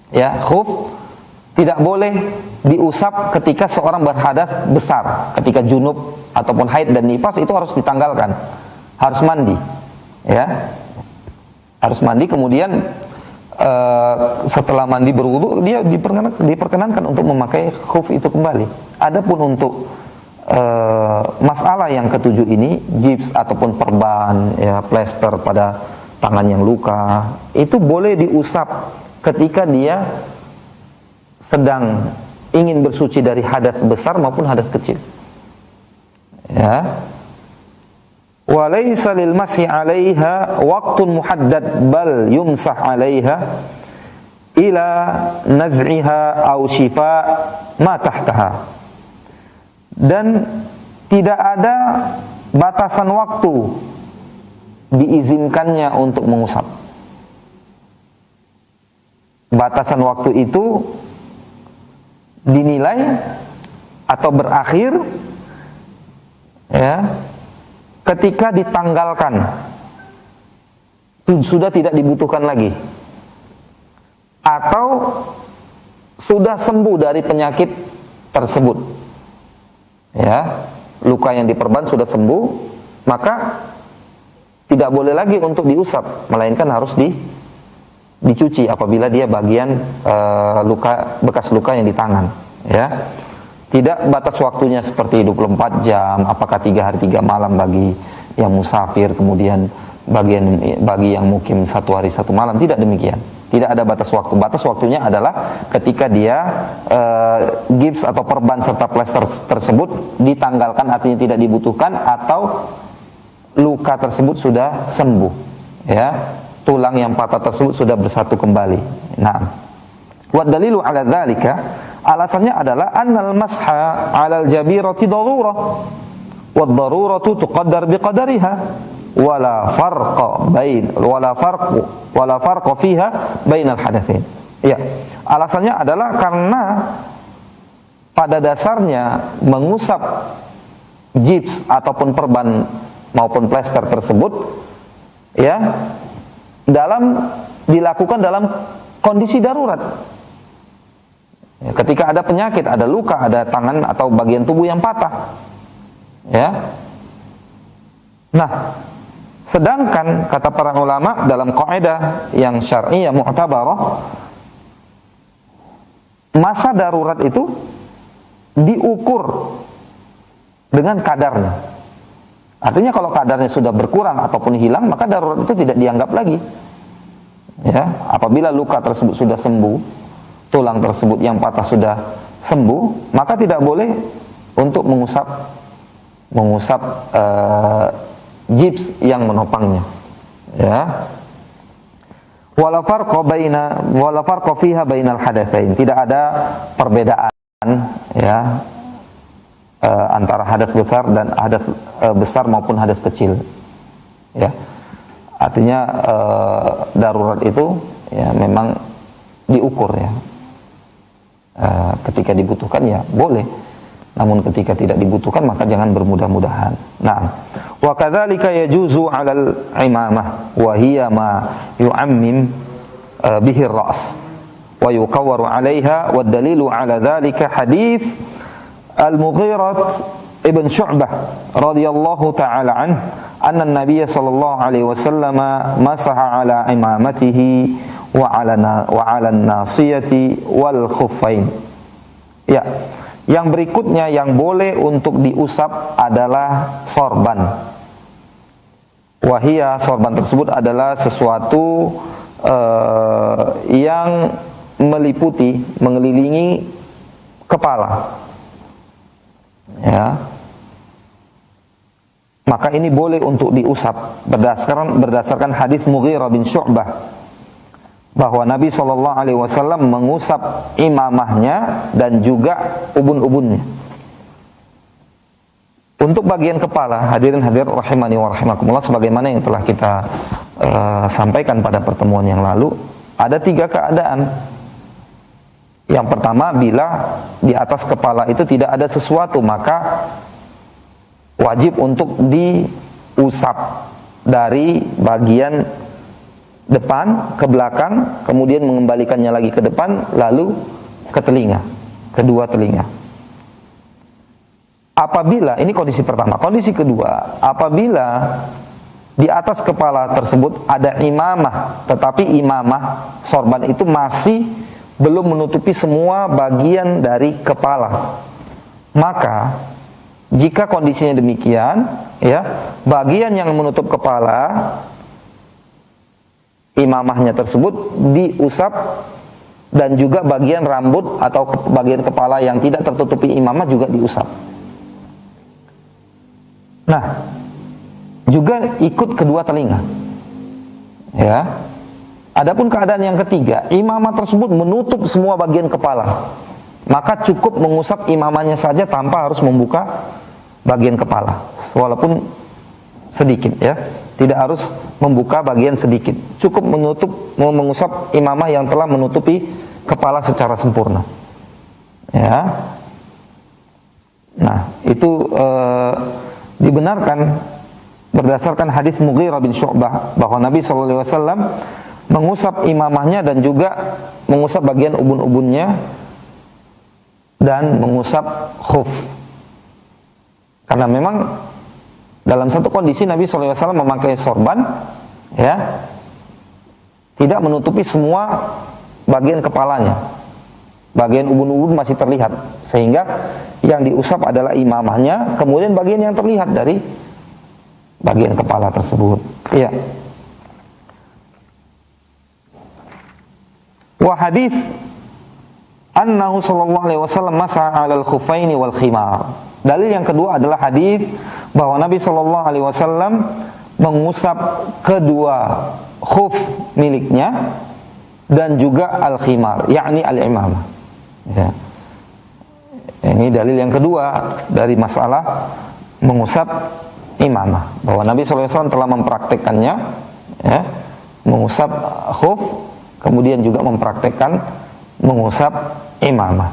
S1: ya. Khuf tidak boleh diusap ketika seorang berhadas besar, ketika junub ataupun haid dan nifas, itu harus ditanggalkan, harus mandi, ya, harus mandi. Kemudian setelah mandi berwudu, dia diperkenankan untuk memakai khuf itu kembali. Adapun untuk masalah yang ketujuh ini, gips ataupun perban, ya, plester pada tangan yang luka, itu boleh diusap ketika dia sedang ingin bersuci dari hadas besar maupun hadas kecil, ya. Wa laysa lil mashi 'alaiha waqtun muhaddad bal yumsah 'alaiha ila naz'iha aw shifa ma tahtaha. Dan tidak ada batasan waktu diizinkannya untuk mengusap. Batasan waktu itu dinilai atau berakhir, ya, ketika ditanggalkan, sudah tidak dibutuhkan lagi, atau sudah sembuh dari penyakit tersebut, ya, luka yang diperban sudah sembuh, maka tidak boleh lagi untuk diusap, melainkan harus dicuci apabila dia bagian bekas luka yang di tangan, ya. Tidak batas waktunya seperti 24 jam, apakah 3 hari 3 malam bagi yang musafir, kemudian bagi yang mukim 1 hari 1 malam, tidak demikian. Tidak ada batas waktu. Batas waktunya adalah ketika dia gips atau perban serta plester tersebut ditanggalkan, artinya tidak dibutuhkan, atau luka tersebut sudah sembuh, ya, tulang yang patah tersebut sudah bersatu kembali. Nah, wa dalilu ala dzalika, alasannya adalah annal masha 'alal jabirati darurah wad daruratu tuqaddar biqadariha wala farqa fiha bainal hadatsain. Ya, alasannya adalah karena pada dasarnya mengusap gips ataupun perban maupun plester tersebut, ya, dilakukan dalam kondisi darurat. Ya, ketika ada penyakit, ada luka, ada tangan atau bagian tubuh yang patah, ya. Nah, sedangkan kata para ulama dalam kaidah yang syar'iyyah mu'tabarah, masa darurat itu diukur dengan kadarnya. Artinya kalau kadarnya sudah berkurang ataupun hilang, maka darurat itu tidak dianggap lagi. Ya, apabila luka tersebut sudah sembuh, tulang tersebut yang patah sudah sembuh, maka tidak boleh untuk mengusap gips yang menopangnya. Ya. Wala farqa fiha bainal hadatsain. Tidak ada perbedaan, ya, antara hadas besar dan hadas besar maupun hadas kecil. Ya. Artinya darurat itu, ya, memang diukur, ya. Ketika dibutuhkan, ya boleh. Namun ketika tidak dibutuhkan, maka jangan bermudah-mudahan. Nah, wa kadzalika yajuzu 'alal imamah wa hiya ma yu'ammim bihi ar-ra's wa yukawwaru 'alayha, wad dalilu 'ala dzalika hadits Al-Mughirah ibn Syu'bah radhiyallahu ta'ala anhu anna an-nabiy sallallahu alaihi wasallam masaha 'ala imamatihi wa 'ala an-nasiyati wal khuffain. Ya. Yang berikutnya yang boleh untuk diusap adalah sorban. Wahia, sorban tersebut adalah sesuatu yang meliputi, mengelilingi kepala. Ya. Maka ini boleh untuk diusap berdasarkan hadis Mughirah bin Syu'bah bahwa Nabi SAW mengusap imamahnya dan juga ubun-ubunnya. Untuk bagian kepala, hadirin hadirat rahimani wa rahimakumullah, sebagaimana yang telah kita sampaikan pada pertemuan yang lalu, ada 3 keadaan. Yang pertama, bila di atas kepala itu tidak ada sesuatu, maka wajib untuk diusap dari bagian depan ke belakang, kemudian mengembalikannya lagi ke depan, lalu ke telinga, kedua telinga. Apabila, ini kondisi pertama. Kondisi kedua, apabila di atas kepala tersebut ada imamah, tetapi imamah sorban itu masih belum menutupi semua bagian dari kepala, maka jika kondisinya demikian, ya, bagian yang menutup kepala imamahnya tersebut diusap, dan juga bagian rambut atau bagian kepala yang tidak tertutupi imamah juga diusap. Nah, juga ikut kedua telinga. Ya. Adapun keadaan yang ketiga, imamah tersebut menutup semua bagian kepala, maka cukup mengusap imamahnya saja tanpa harus membuka bagian kepala, walaupun sedikit, ya. Tidak harus membuka bagian sedikit, cukup mengusap imamah yang telah menutupi kepala secara sempurna. Ya. Nah, itu dibenarkan berdasarkan hadis Mughirah bin Syu'bah bahwa Nabi SAW mengusap imamahnya dan juga mengusap bagian ubun-ubunnya dan mengusap khuf. Karena memang dalam satu kondisi Nabi SAW memakai sorban, ya, tidak menutupi semua bagian kepalanya, bagian ubun-ubun masih terlihat, sehingga yang diusap adalah imamahnya, kemudian bagian yang terlihat dari bagian kepala tersebut. Iya. Wa hadis annahu sallallahu alaihi wasallam masaha 'alal khuffaini wal khimar. Dalil yang kedua adalah hadis bahwa Nabi sallallahu alaihi wasallam mengusap kedua khuf miliknya dan juga al-khimar, yakni al-imamah. Ya. Ini dalil yang kedua dari masalah mengusap imamah, bahwa Nabi SAW telah mempraktekkannya, ya, mengusap khuf, kemudian juga mempraktekkan mengusap imamah.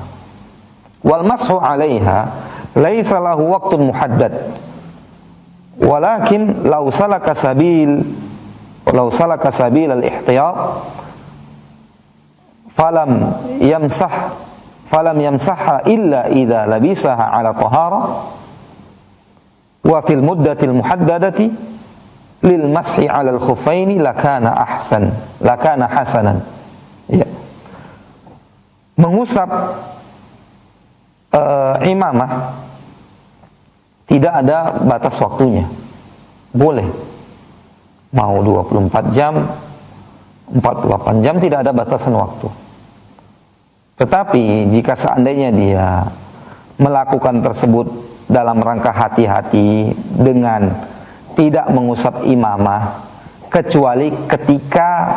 S1: Wal mashu 'alaiha laisa lahu waqtun muhaddad, walakin law salaka sabil al-ihtiyat falam yamsahha illa idza labisaha 'ala tahara wa fil muddatil muhaddadati lil mashi 'ala al-khuffaini lakana hasanan. Ya. Mengusap imamah tidak ada batas waktunya. Boleh. Mau 24 jam, 48 jam, tidak ada batasan waktu. Tetapi jika seandainya dia melakukan tersebut dalam rangka hati-hati dengan tidak mengusap imamah, kecuali ketika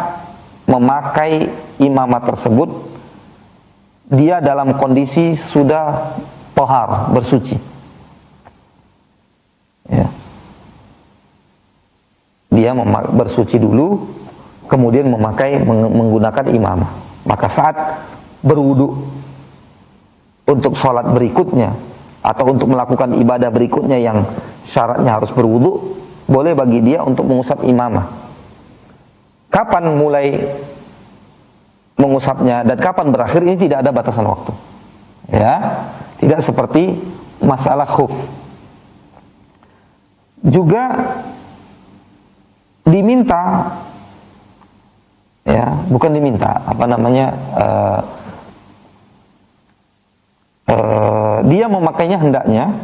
S1: memakai imamah tersebut dia dalam kondisi sudah tohar, bersuci, ya. Dia bersuci dulu, kemudian menggunakan imamah. Maka saat berwudu untuk sholat berikutnya atau untuk melakukan ibadah berikutnya yang syaratnya harus berwudu, boleh bagi dia untuk mengusap imamah. Kapan mulai mengusapnya dan kapan berakhir, ini tidak ada batasan waktu, ya. Tidak seperti masalah khuf. Juga diminta, ya, bukan diminta, dia memakainya hendaknya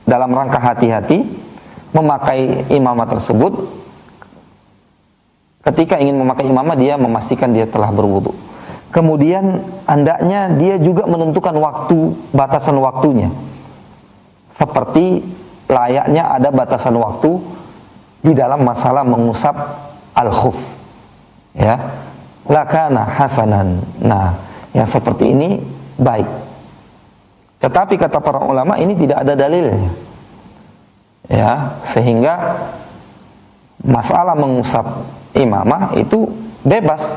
S1: dalam rangka hati-hati memakai imamah tersebut. Ketika ingin memakai imamah, dia memastikan dia telah berwudu. Kemudian hendaknya dia juga menentukan waktu, batasan waktunya. Seperti layaknya ada batasan waktu di dalam masalah mengusap al-khuf. Ya, lakana hasanan. Nah, yang seperti ini baik. Tetapi kata para ulama ini tidak ada dalilnya. Ya, sehingga masalah mengusap imamah itu bebas,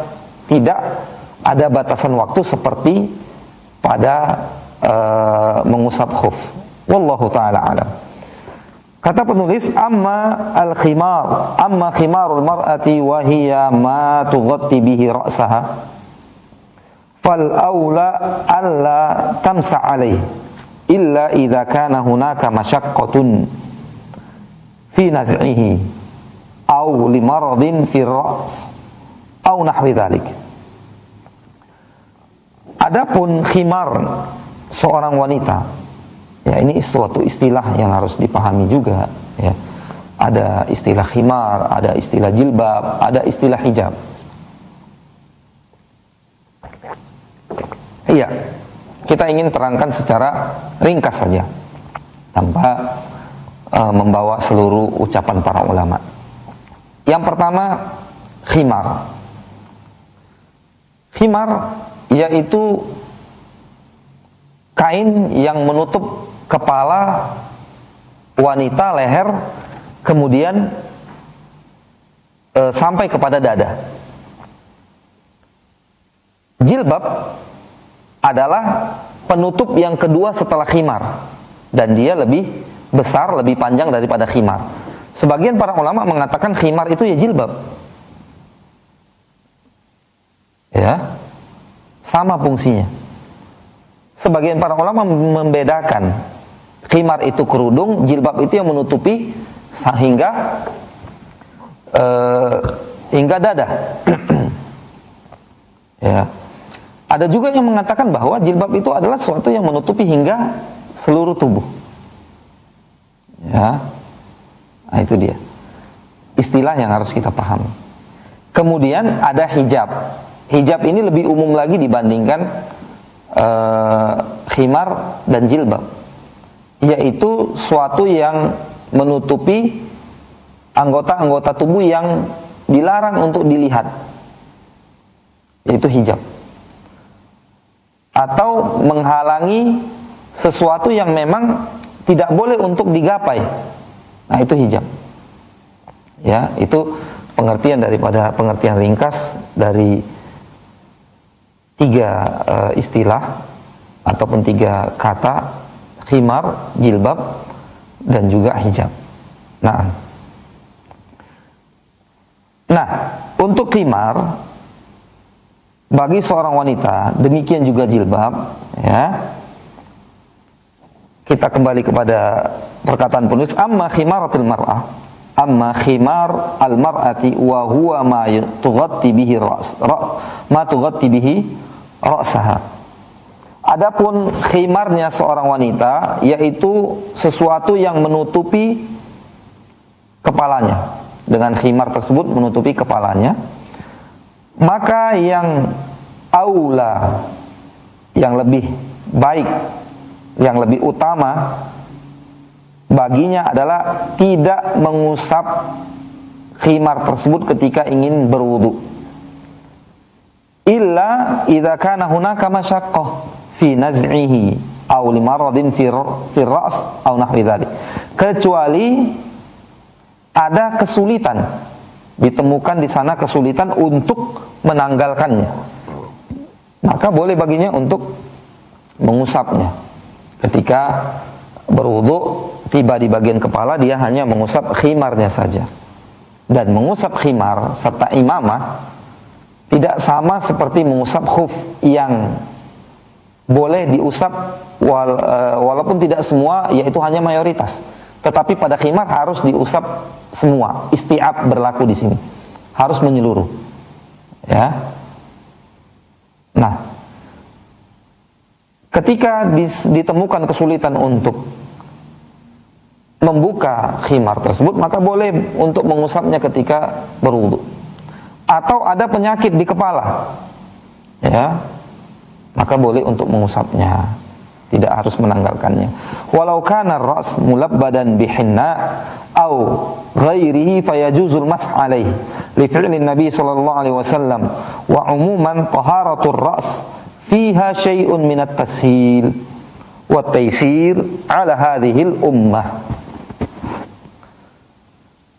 S1: tidak ada batasan waktu seperti pada mengusap khuf. Wallahu ta'ala alam. Kata penulis, amma al-khimar, amma khimarul mar'ati wa hiya ma tughatti bihi ra'saha fal aula alla tamsa alaih illa idza kana hunaka masyaqqatun fi naz'ihi au limaradin fi ra's au nahwi dzalik. Adapun khimar seorang wanita, ya ini suatu istilah yang harus dipahami juga, ya. Ada istilah khimar, ada istilah jilbab, ada istilah hijab. Iya, kita ingin terangkan secara ringkas saja tanpa membawa seluruh ucapan para ulama. Yang pertama, khimar. Khimar yaitu kain yang menutup kepala wanita, leher, kemudian sampai kepada dada. Jilbab adalah penutup yang kedua setelah khimar, dan dia lebih besar, lebih panjang daripada khimar. Sebagian para ulama mengatakan khimar itu ya jilbab. Ya, sama fungsinya. Sebagian para ulama membedakan khimar itu kerudung, jilbab itu yang menutupi hingga dada. Ya. Ada juga yang mengatakan bahwa jilbab itu adalah sesuatu yang menutupi hingga seluruh tubuh. Ya. Nah, itu dia istilah yang harus kita pahami. Kemudian ada hijab. Hijab ini lebih umum lagi dibandingkan khimar dan jilbab, yaitu suatu yang menutupi anggota-anggota tubuh yang dilarang untuk dilihat, yaitu hijab, atau menghalangi sesuatu yang memang tidak boleh untuk digapai. Nah, itu hijab. Ya, itu pengertian daripada pengertian ringkas dari tiga istilah ataupun tiga kata: khimar, jilbab, dan juga hijab. Nah, untuk khimar bagi seorang wanita, demikian juga jilbab, ya. Kita kembali kepada perkataan penulis, amma khimaratul mar'ah, amma khimar al-mar'ati wa huwa ma tughatti bihi ra'saha. Adapun khimarnya seorang wanita, yaitu sesuatu yang menutupi kepalanya. Dengan khimar tersebut menutupi kepalanya, maka yang aula, yang lebih baik, yang lebih utama baginya adalah tidak mengusap khimar tersebut ketika ingin berwudu, illa idza kana hunaka masyaqqah fi naz'ihi aw limaradin fi ra's aw nahwi dzalik, kecuali ada kesulitan, ditemukan di sana kesulitan untuk menanggalkannya, maka boleh baginya untuk mengusapnya. Ketika berwudu, tiba di bagian kepala, dia hanya mengusap khimarnya saja. Dan mengusap khimar serta imamah tidak sama seperti mengusap khuf yang boleh diusap walaupun tidak semua, yaitu hanya mayoritas. Tetapi pada khimar harus diusap semua. Isti'ab berlaku di sini, harus menyeluruh. Ya. Nah, ketika ditemukan kesulitan untuk membuka khimar tersebut, maka boleh untuk mengusapnya ketika berwudu. Atau ada penyakit di kepala, ya, maka boleh untuk mengusapnya, tidak harus menanggalkannya. Walau kana ar-ra's mulabbadan bihinna aw ghairihi fayajuzul mas'h alaihi li fi'li Nabi sallallahu alaihi wasallam wa umuman taharatur ra's fiha syai'un min at-tashil wa at-taysir ala hadhihi al-ummah.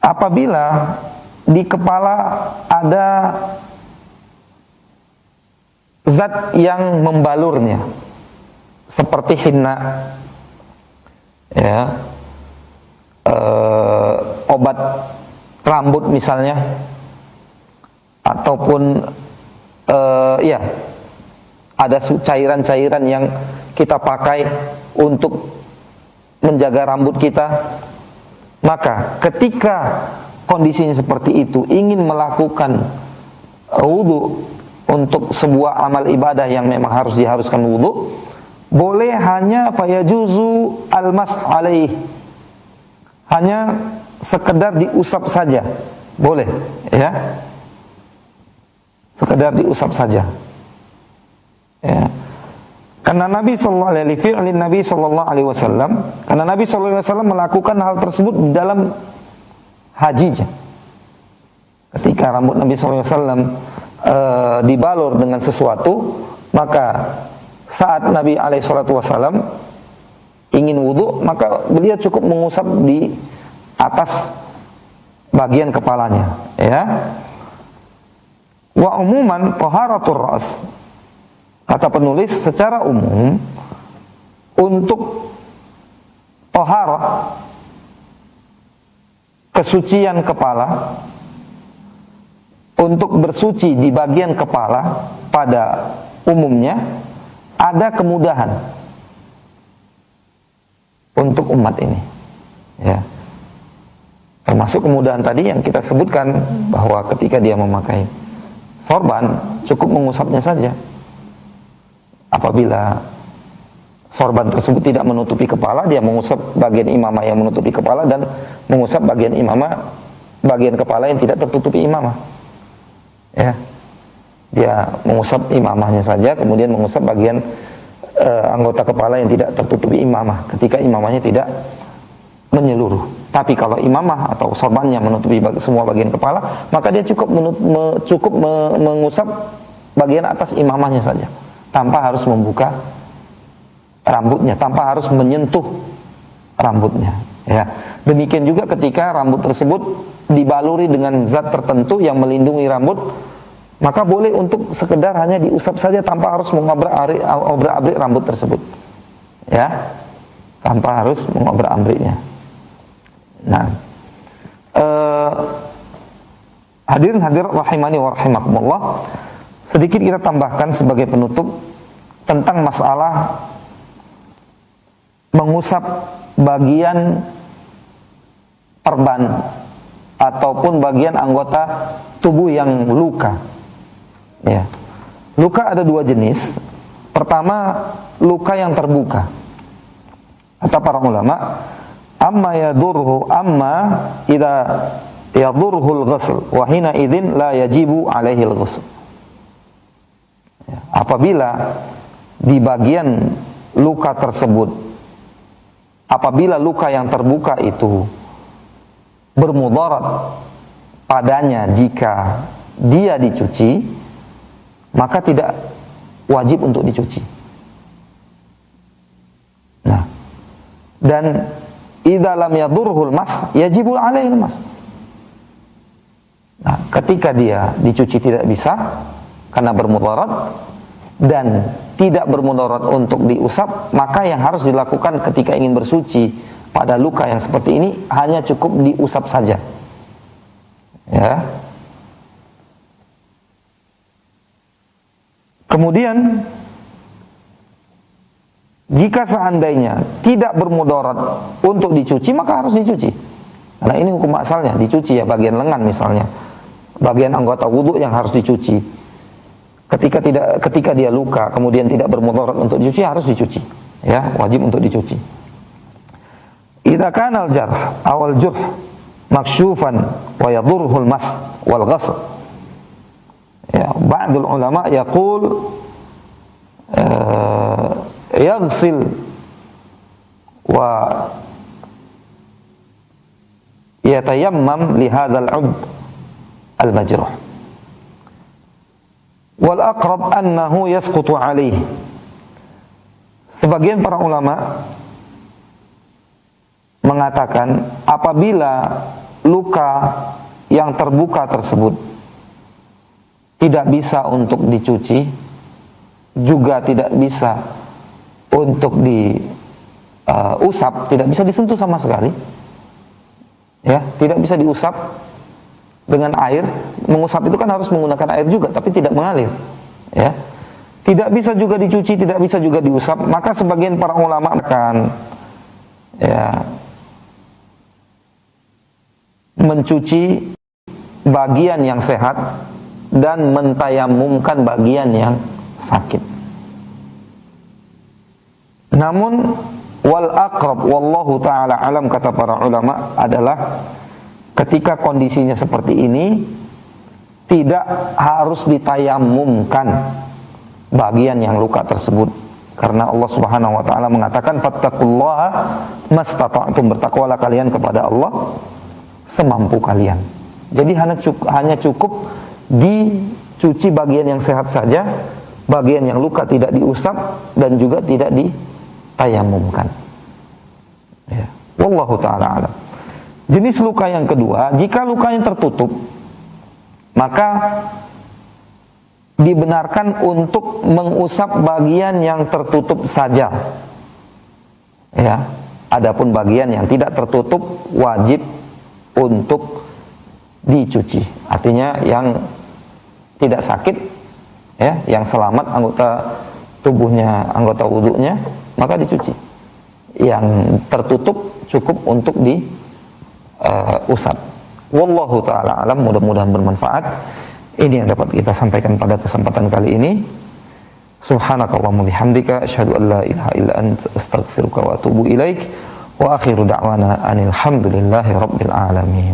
S1: Apabila di kepala ada zat yang membalurnya seperti hinna, ya, obat rambut misalnya, ataupun ya, ada cairan-cairan yang kita pakai untuk menjaga rambut kita, maka ketika kondisinya seperti itu, ingin melakukan wudu untuk sebuah amal ibadah yang memang diharuskan wudu, boleh hanya fayajuzu almas alaih, hanya sekedar diusap saja, boleh, ya, sekedar diusap saja, ya. Karena Nabi sallallahu alaihi wasallam, karena Nabi sallallahu alaihi wasallam melakukan hal tersebut di dalam hajinya. Ketika rambut Nabi sallallahu alaihi wasallam dibalur dengan sesuatu, maka saat Nabi alaihi wasallam ingin wudu, maka beliau cukup mengusap di atas bagian kepalanya, ya. Wa umuman taharatur ra's, kata penulis, secara umum untuk taharah, kesucian kepala, untuk bersuci di bagian kepala pada umumnya ada kemudahan untuk umat ini, ya. Termasuk kemudahan tadi yang kita sebutkan, bahwa ketika dia memakai sorban cukup mengusapnya saja. Apabila sorban tersebut tidak menutupi kepala, dia mengusap bagian imamah yang menutupi kepala, dan mengusap bagian bagian kepala yang tidak tertutupi imamah, ya. Dia mengusap imamahnya saja, kemudian mengusap bagian anggota kepala yang tidak tertutupi imamah ketika imamahnya tidak menyeluruh. Tapi kalau imamah atau sorbannya menutupi semua bagian kepala, maka dia cukup mengusap bagian atas imamahnya saja, tanpa harus membuka rambutnya, tanpa harus menyentuh rambutnya, ya. Demikian juga ketika rambut tersebut dibaluri dengan zat tertentu yang melindungi rambut, maka boleh untuk sekedar hanya diusap saja tanpa harus mengobrak-abrik rambut tersebut, ya, tanpa harus mengobrak-abriknya. Nah, hadirin hadirat rahimani wa rahimakumullah, sedikit kita tambahkan sebagai penutup tentang masalah mengusap bagian perban ataupun bagian anggota tubuh yang luka, ya. Luka ada dua jenis. Pertama, luka yang terbuka. Kata para ulama, amma idza yadurhul ghusl wa hina idzin la yajibu alaihi al-ghusl. Apabila di bagian luka tersebut, apabila luka yang terbuka itu bermudarat padanya jika dia dicuci, maka tidak wajib untuk dicuci. Nah, dan idza lam yadurhul mas yajibul alaihi mas. Nah, ketika dia dicuci tidak bisa karena bermudarat dan tidak bermudarat untuk diusap, maka yang harus dilakukan ketika ingin bersuci pada luka yang seperti ini hanya cukup diusap saja, ya. Kemudian jika seandainya tidak bermudarat untuk dicuci, maka harus dicuci. Karena ini hukum asalnya dicuci, ya, bagian lengan misalnya, bagian anggota wudu yang harus dicuci. ketika dia luka kemudian tidak bermudarat untuk dicuci, harus dicuci. Ya, wajib untuk dicuci. Idza kana al-jarh awal jurh maksyufan wa yadurruhu al-mas wal ghasl. Ya, ba'dul ulama yaqul yaghsil wa yatayammam li hadzal 'ud al-majruh. Wal aqrab annahu yasqutu alaihi. Sebagian para ulama mengatakan apabila luka yang terbuka tersebut tidak bisa untuk dicuci, juga tidak bisa untuk diusap, tidak bisa disentuh sama sekali, ya, tidak bisa diusap dengan air. Mengusap itu kan harus menggunakan air juga, tapi tidak mengalir, ya. Tidak bisa juga dicuci, tidak bisa juga diusap. Maka sebagian para ulama akan, ya, mencuci bagian yang sehat dan mentayamumkan bagian yang sakit. Namun wal aqrab wallahu taala alam, kata para ulama, adalah ketika kondisinya seperti ini tidak harus ditayamumkan bagian yang luka tersebut, karena Allah Subhanahu wa taala mengatakan fattaqullaha mastata'tum, bertakwalah kalian kepada Allah semampu kalian. Jadi hanya cukup dicuci bagian yang sehat saja, bagian yang luka tidak diusap dan juga tidak ditayamumkan. Ya, wallahu taala alam. Jenis luka yang kedua, jika luka yang tertutup, maka dibenarkan untuk mengusap bagian yang tertutup saja. Ya, adapun bagian yang tidak tertutup wajib untuk dicuci. Artinya yang tidak sakit, ya, yang selamat anggota tubuhnya, anggota wudunya, maka dicuci. Yang tertutup cukup untuk diusap. Wallahu taala alam, mudah-mudahan bermanfaat. Ini yang dapat kita sampaikan pada kesempatan kali ini. Subhanakallahumma bihamdika asyhadu an la ilaha illa anta astaghfiruka wa atubu ilaik. Wa akhiru da'wana anil hamdulillahi rabbil alamin.